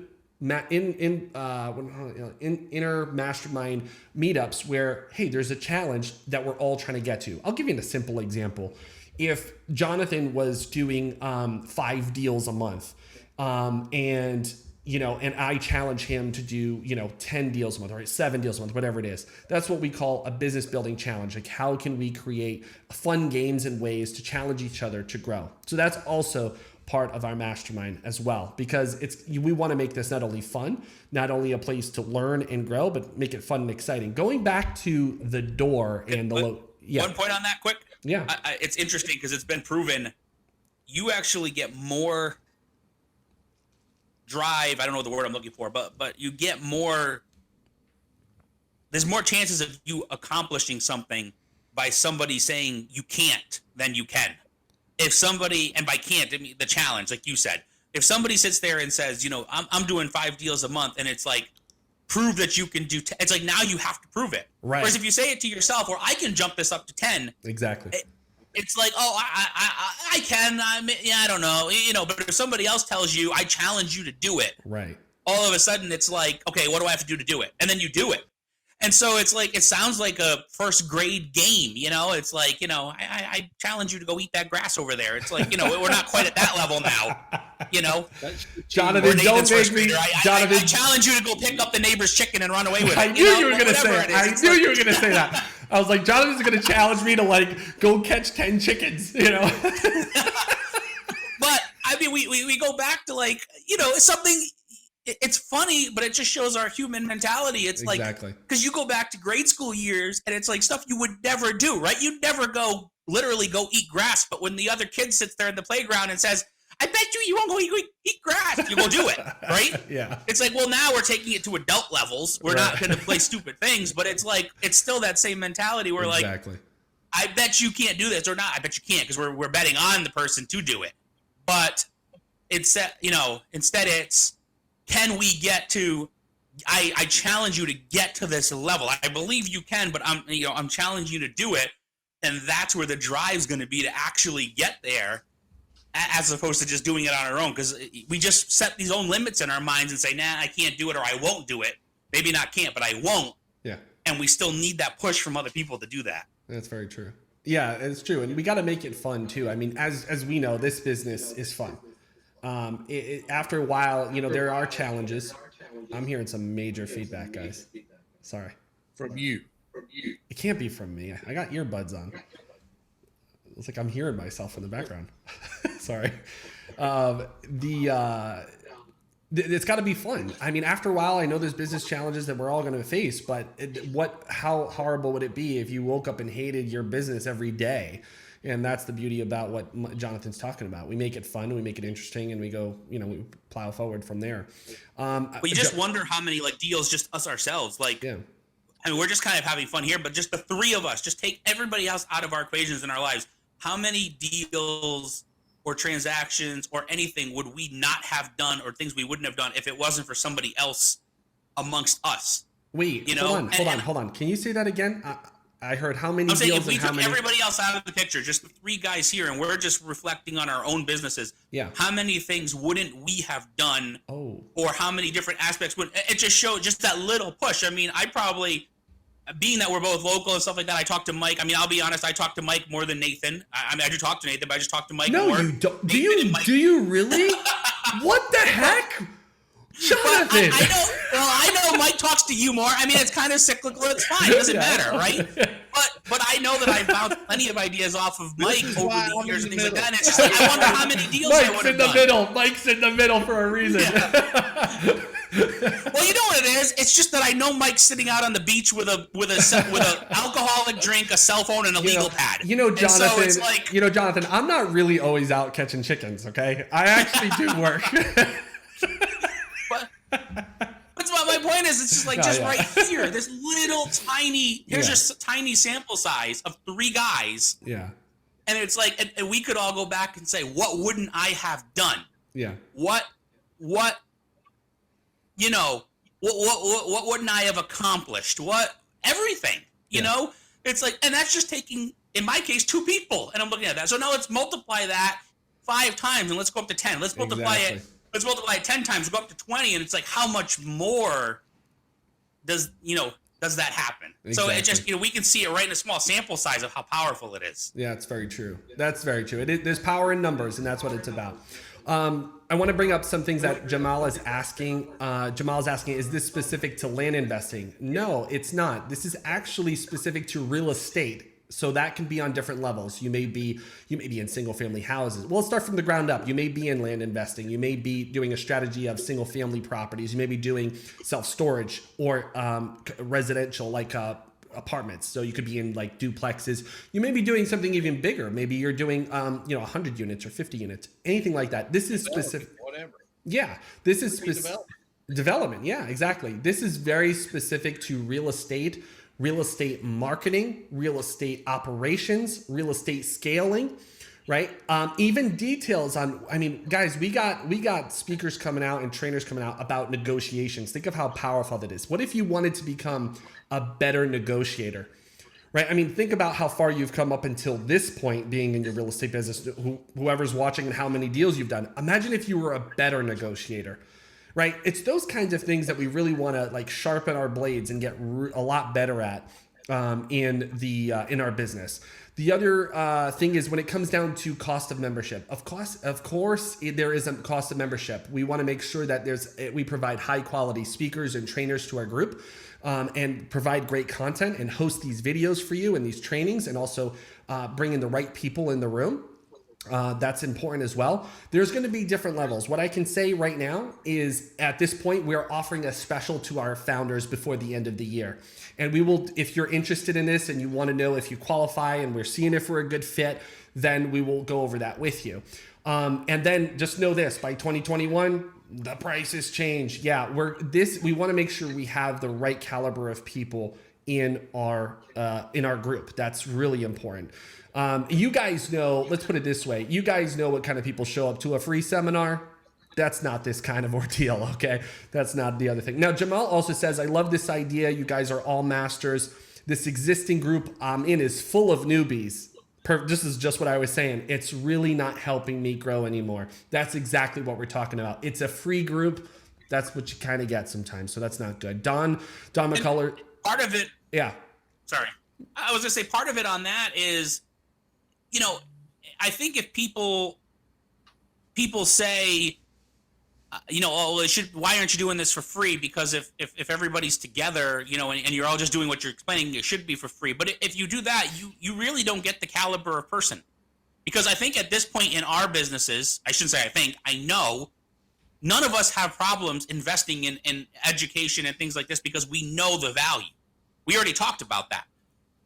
mastermind meetups where, hey, there's a challenge that we're all trying to get to. I'll give you a simple example. If Jonathan was doing 5 deals a month, and I challenge him to do, 10 deals a month or 7 deals a month, whatever it is. That's what we call a business building challenge. Like, how can we create fun games and ways to challenge each other to grow? So that's also part of our mastermind as well, because we want to make this not only fun, not only a place to learn and grow, but make it fun and exciting. Going back to the door and the one point on that quick. Yeah. It's interesting because it's been proven you actually get more drive, I don't know the word I'm looking for, but you get more, there's more chances of you accomplishing something by somebody saying you can't than you can. If somebody, and by can't, I mean the challenge, like you said, if somebody sits there and says, I'm doing 5 deals a month, and it's like, prove that you can do 10, it's like, now you have to prove it. Right. Whereas if you say it to yourself, or I can jump this up to 10. Exactly. It's like, oh, I can, I don't know, but if somebody else tells you, I challenge you to do it. Right. All of a sudden it's like, okay, what do I have to do to do it? And then you do it. And so it's like, it sounds like a first grade game, it's like, I challenge you to go eat that grass over there. It's like, we're not quite at that level now, Jonathan, don't make me, Jonathan. I challenge you to go pick up the neighbor's chicken and run away with it. I knew you were going to say it. I knew you were going to say that. I was like, Jonathan's going to challenge me to go catch 10 chickens, But I mean, we go back to something. It's funny, but it just shows our human mentality. It's exactly. Because you go back to grade school years, and it's like stuff you would never do, right? You'd never literally go eat grass. But when the other kid sits there in the playground and says, I bet you won't go eat grass, you go do it, right? Yeah. It's like, well, now we're taking it to adult levels. We're not going to play stupid things, but it's like, it's still that same mentality where exactly. I bet you can't do this, or not. I bet you can't, because we're betting on the person to do it. But instead it's, can we get to, I challenge you to get to this level. I believe you can, but I'm challenging you to do it. And that's where the drive's going to be, to actually get there, as opposed to just doing it on our own. Because we just set these own limits in our minds and say, nah, I can't do it, or I won't do it. Maybe not can't, but I won't. Yeah. and we still need that push from other people to do that. That's very true. Yeah, it's true. And we got to make it fun too. I mean, as we know, this business is fun. After a while, you know, there are challenges. I'm hearing some major feedback, guys. Sorry. From you. It can't be from me. I got earbuds on. It's like I'm hearing myself in the background. Sorry. It's got to be fun. I mean, after a while, I know there's business challenges that we're all going to face, but how horrible would it be if you woke up and hated your business every day? And that's the beauty about what Jonathan's talking about. We make it fun, we make it interesting, and we go, you know, we plow forward from there. But you just wonder how many like deals, just us ourselves, like, yeah. I mean, we're just kind of having fun here, but just the three of us, just take everybody else out of our equations in our lives. How many deals or transactions or anything would we not have done, or things we wouldn't have done if it wasn't for somebody else amongst us? Wait, you know? Hold on. Can you say that again? I heard how many deals. If we took everybody else out of the picture, just the three guys here, and we're just reflecting on our own businesses. Yeah. How many things wouldn't we have done? Oh. Or how many different aspects would it just show? Just that little push. I mean, I probably, being that we're both local and stuff like that, I talked to Mike. I mean, I'll be honest, I talked to Mike more than Nathan. I mean, I do talk to Nathan, but I just talked to Mike more. No, you don't. Do you really? What the heck? Jonathan. I know Mike talks to you more. I mean, it's kind of cyclical. It's fine. It doesn't matter, right? But I know that I bounced plenty of ideas off of Mike over the years and things like that. And it's just like, I wonder how many deals I would have done. Mike's in the middle for a reason. Yeah. Well, you know what it is? It's just that I know Mike's sitting out on the beach with a alcoholic drink, a cell phone, and a legal pad. You know, Jonathan. So Jonathan. I'm not really always out catching chickens. Okay, I actually do work. That's what my point is. It's just like right here, this little tiny. Here's just a tiny sample size of three guys. Yeah. And it's like, and we could all go back and say, what wouldn't I have done? Yeah. What wouldn't I have accomplished? Everything, you know? It's like, and that's just taking, in my case, two people. And I'm looking at that. So now let's multiply that 5 times and let's go up to 10. Let's multiply it. Let's multiply it 10 times, go up to 20. And it's like, how much more does that happen? Exactly. So it just, we can see it right in a small sample size of how powerful it is. Yeah, it's very true. That's very true. There's power in numbers, and that's what it's about. I want to bring up some things that Jamal is asking. Jamal's asking, is this specific to land investing? No, it's not. This is actually specific to real estate. So that can be on different levels. You may be in single family houses. Well, let's start from the ground up. You may be in land investing. You may be doing a strategy of single family properties. You may be doing self-storage or residential, like apartments. So you could be in like duplexes. You may be doing something even bigger. Maybe you're doing 100 units or 50 units, anything like that. This is specific. Whatever. Yeah, this is specific. Development. Yeah, exactly. This is very specific to real estate marketing, real estate operations, real estate scaling, right? Even details on, I mean, guys, we got speakers coming out and trainers coming out about negotiations. Think of how powerful that is. What if you wanted to become a better negotiator, right? I mean, think about how far you've come up until this point being in your real estate business, whoever's watching and how many deals you've done. Imagine if you were a better negotiator. Right? It's those kinds of things that we really want to like sharpen our blades and get a lot better at in our business. The other thing is when it comes down to cost of membership. Of course, there is a cost of membership. We want to make sure that we provide high quality speakers and trainers to our group and provide great content and host these videos for you and these trainings, and also bring in the right people in the room. That's important as well. There's going to be different levels. What I can say right now is at this point, we're offering a special to our founders before the end of the year. And we will, if you're interested in this and you want to know if you qualify and we're seeing if we're a good fit, then we will go over that with you. And then just know this, by 2021, the prices change. Yeah, we want to make sure we have the right caliber of people in our group. That's really important. You guys know, let's put it this way. You guys know what kind of people show up to a free seminar. That's not this kind of ordeal, okay? That's not the other thing. Now, Jamal also says, I love this idea. You guys are all masters. This existing group I'm in is full of newbies. This is just what I was saying. It's really not helping me grow anymore. That's exactly what we're talking about. It's a free group. That's what you kind of get sometimes. So that's not good. Don McCullough. Part of it Yeah. Sorry. I was gonna say part of it on that is, you know, I think if people say, oh, it should. Why aren't you doing this for free? Because if everybody's together, and you're all just doing what you're explaining, it should be for free. But if you do that, you really don't get the caliber of person. Because I think at this point in our businesses, I shouldn't say I think, I know none of us have problems investing in education and things like this because we know the value. We already talked about that.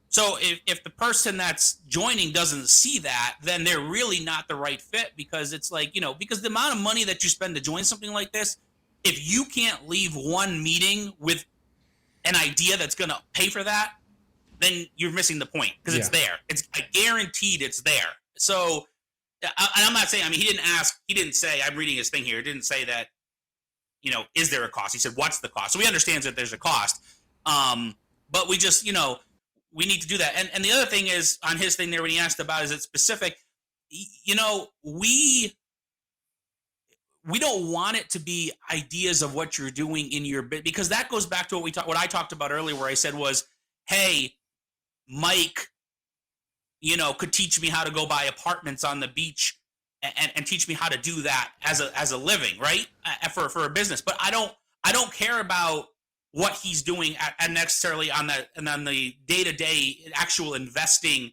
So if the person that's joining doesn't see that, then they're really not the right fit, because it's like, because the amount of money that you spend to join something like this, if you can't leave one meeting with an idea that's going to pay for that, then you're missing the point, because it's there. It's guaranteed it's there. So, and I'm not saying, he didn't say, I'm reading his thing here. It didn't say that, is there a cost? He said, what's the cost? So we understand that there's a cost. But we just, we need to do that. And the other thing is, on his thing there, when he asked about, is it specific? We don't want it to be ideas of what you're doing in your bit, because that goes back to what I talked about earlier, where I said was, hey, Mike, could teach me how to go buy apartments on the beach and teach me how to do that as a living, right? For a business. But I don't care about what he's doing and necessarily on the day-to-day actual investing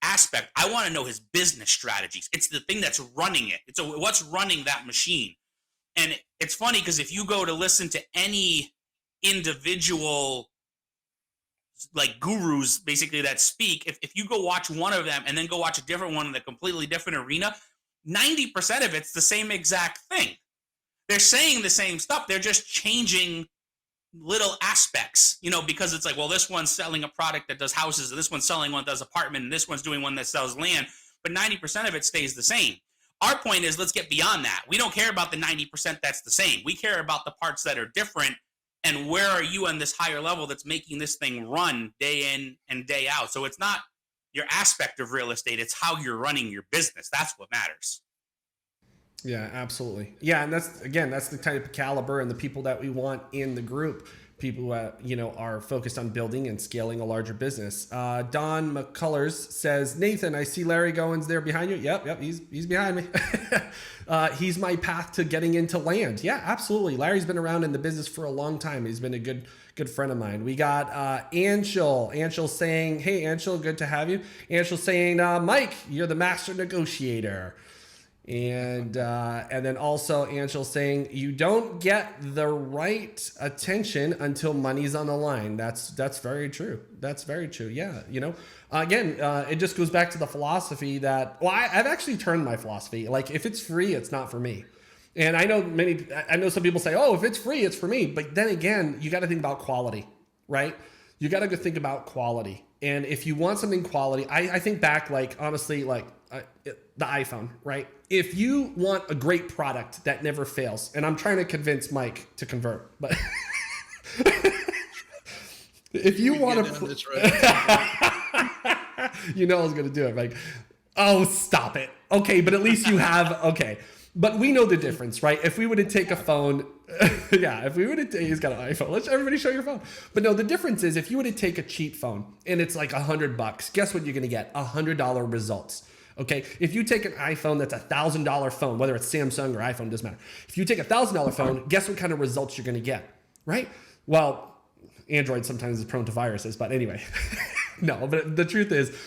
aspect. I want to know his business strategies. It's the thing that's running it. It's what's running that machine. And it's funny, because if you go to listen to any individual like gurus basically that speak, if you go watch one of them and then go watch a different one in a completely different arena, 90% of it's the same exact thing. They're saying the same stuff. They're just changing little aspects, because it's like, well, this one's selling a product that does houses, and this one's selling one that does apartment, and this one's doing one that sells land, but 90% of it stays the same. Our point is, let's get beyond that. We don't care about the 90% that's the same. We care about the parts that are different, and where are you on this higher level that's making this thing run day in and day out. So it's not your aspect of real estate, it's how you're running your business. That's what matters. Yeah, absolutely. Yeah, and that's the type of caliber and the people that we want in the group. People who are focused on building and scaling a larger business. Don McCullers says, Nathan, I see Larry Goins there behind you. Yep, he's behind me. He's my path to getting into land. Yeah, absolutely. Larry's been around in the business for a long time. He's been a good friend of mine. We got Anshul. Anshul saying, hey, Anshul, good to have you. Anshul saying, Mike, you're the master negotiator. And then also Angel saying, you don't get the right attention until money's on the line. That's very true. That's very true. Yeah. Again, it just goes back to the philosophy that, I've actually turned my philosophy. Like, if it's free, it's not for me. And I know some people say, oh, if it's free, it's for me. But then again, you got to think about quality, right? You got to go think about quality. And if you want something quality, I think back, like, honestly, like the iPhone, right? If you want a great product that never fails, and I'm trying to convince Mike to convert, but if you want to, I was going to do it, Mike. Oh, stop it. Okay, but at least you have, okay. But we know the difference, right? If we were to take a phone, if we were to take, he's got an iPhone. Let's everybody show your phone. But no, the difference is, if you were to take a cheap phone and it's like $100, guess what you're going to get? $100 results. Okay, if you take an iPhone that's $1,000 phone, whether it's Samsung or iPhone, doesn't matter. If you take $1,000 phone, guess what kind of results you're going to get, right? Well, Android sometimes is prone to viruses, but anyway, no. But the truth is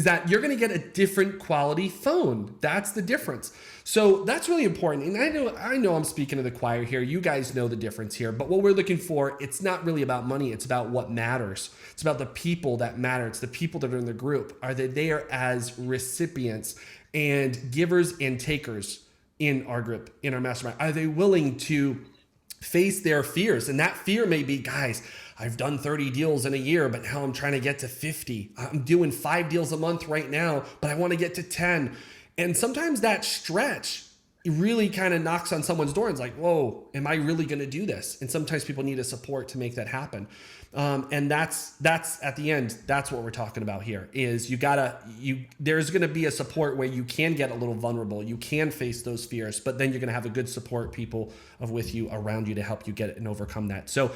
that you're going to get a different quality phone. That's the difference. So that's really important. And I know I'm speaking to the choir here. You guys know the difference here. But what we're looking for, it's not really about money. It's about what matters. It's about the people that matter. It's the people that are in the group. Are they there as recipients and givers and takers in our group, in our mastermind? Are they willing to face their fears? And that fear may be, guys, I've done 30 deals in a year, but now I'm trying to get to 50. I'm doing 5 deals a month right now, but I want to get to 10. And sometimes that stretch really kind of knocks on someone's door and it's like, whoa, am I really going to do this? And sometimes people need a support to make that happen. And that's at the end, that's what we're talking about here is there's going to be a support where you can get a little vulnerable. You can face those fears, but then you're going to have a good support people with you around you to help you get it and overcome that. So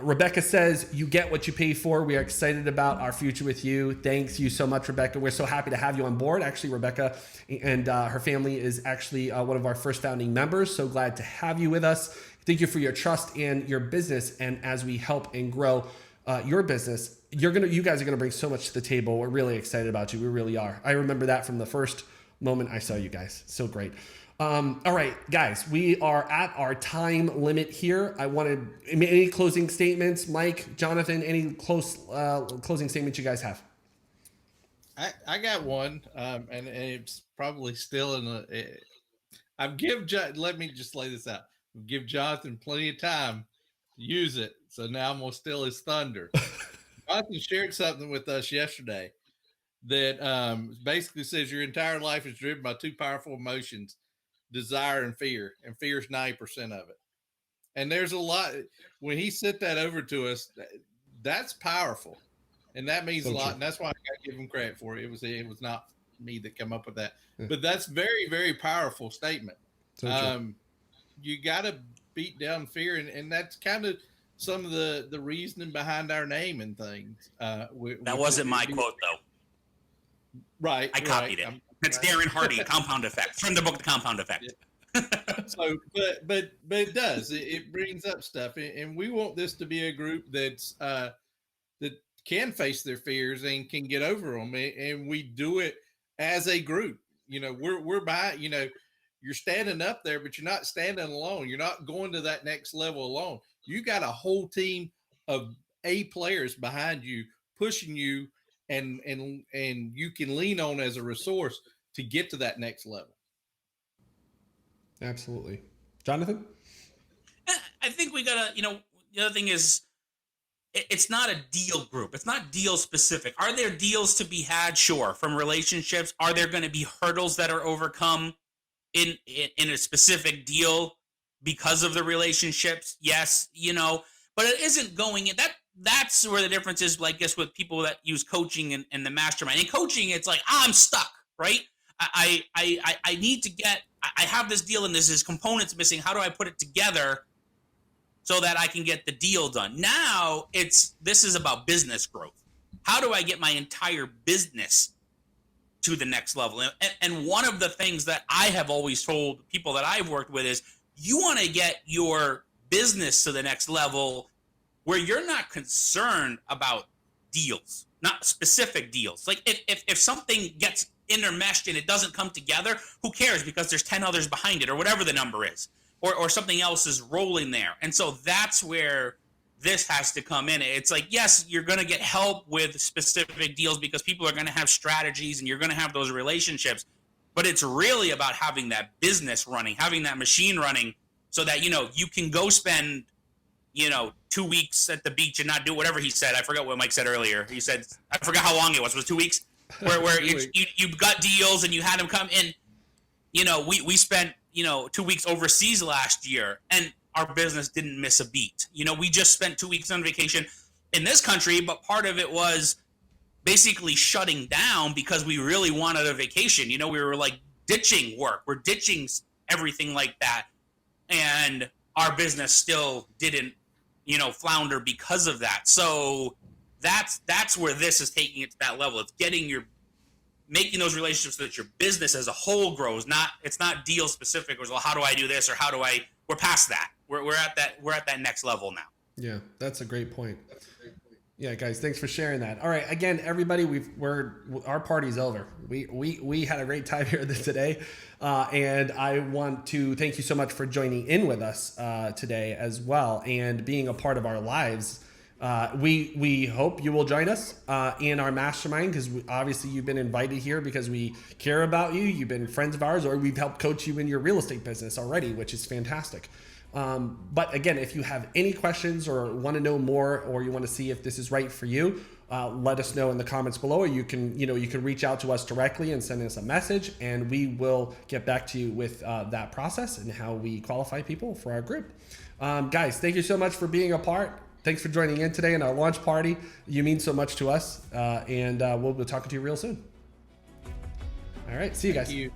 Rebecca says, you get what you pay for. We are excited about our future with you. Thanks you so much, Rebecca. We're so happy to have you on board. Actually, Rebecca and her family is actually one of our first founding members. So glad to have you with us. Thank you for your trust and your business. And as we help and grow your business, you guys are going to bring so much to the table. We're really excited about you. We really are. I remember that from the first moment I saw you guys. So great. All right, guys, we are at our time limit here. I wanted any closing statements, Mike, Jonathan, any closing statements you guys have? I got one, and it's probably still in the. Let me just lay this out. Give Jonathan plenty of time to use it. So now I'm gonna steal his thunder. Jonathan shared something with us yesterday that basically says your entire life is driven by two powerful emotions: desire and fear is 90% of it. And there's a lot when he sent that over to us. That's powerful, and that means a lot. True. And that's why I got to give him credit for it. It was not me that came up with that, but that's very, very powerful statement. You got to beat down fear, and that's kind of some of the reasoning behind our name and things. That wasn't my quote, though. Right. I copied it. It's Darren Hardy, Compound Effect, from the book The Compound Effect. Yeah. So, but it does. It brings up stuff, and we want this to be a group that's that can face their fears and can get over them, and we do it as a group. You know, we're by. You know, you're standing up there, but you're not standing alone. You're not going to that next level alone. You got a whole team of A players behind you, pushing you, and you can lean on as a resource to get to that next level. Absolutely. Jonathan? I think we gotta, the other thing is, it's not a deal group. It's not deal specific. Are there deals to be had? Sure. From relationships, are there going to be hurdles that are overcome in a specific deal because of the relationships? Yes, but it isn't going in that's where the difference is, I guess, with people that use coaching and the mastermind. In coaching, it's like, I'm stuck, right? I need to I have this deal and there's this components missing. How do I put it together so that I can get the deal done? Now this is about business growth. How do I get my entire business to the next level? And one of the things that I have always told people that I've worked with is, you want to get your business to the next level where you're not concerned about deals, not specific deals. Like if something gets intermeshed and it doesn't come together, who cares? Because there's 10 others behind it, or whatever the number is, or something else is rolling there. And so that's where this has to come in. It's like, yes, you're going to get help with specific deals because people are going to have strategies and you're going to have those relationships, but it's really about having that business running, having that machine running, so that, you can go spend, 2 weeks at the beach and not do whatever he said. I forgot what Mike said earlier. He said, I forgot how long it was. It was 2 weeks where you got deals and you had them come in. We spent, 2 weeks overseas last year and our business didn't miss a beat. We just spent 2 weeks on vacation in this country, but part of it was basically shutting down because we really wanted a vacation. We were like ditching work. We're ditching everything like that. And our business still didn't, flounder because of that. So that's where this is taking it to that level. It's making those relationships so that your business as a whole grows. It's not deal specific. Or, well, how do I do this? Or we're past that. We're at that next level now. Yeah, that's a great point. Yeah, guys, thanks for sharing that. All right, again, everybody, our party's over. We had a great time here today, and I want to thank you so much for joining in with us today as well and being a part of our lives. We hope you will join us in our mastermind, because obviously you've been invited here because we care about you. You've been friends of ours, or we've helped coach you in your real estate business already, which is fantastic. But again, if you have any questions or want to know more, or you want to see if this is right for you, let us know in the comments below. Or you can reach out to us directly and send us a message, and we will get back to you with that process and how we qualify people for our group. Guys, thank you so much for being a part. Thanks for joining in today in our launch party. You mean so much to us, and we'll be talking to you real soon. All right, see you guys. Thank you.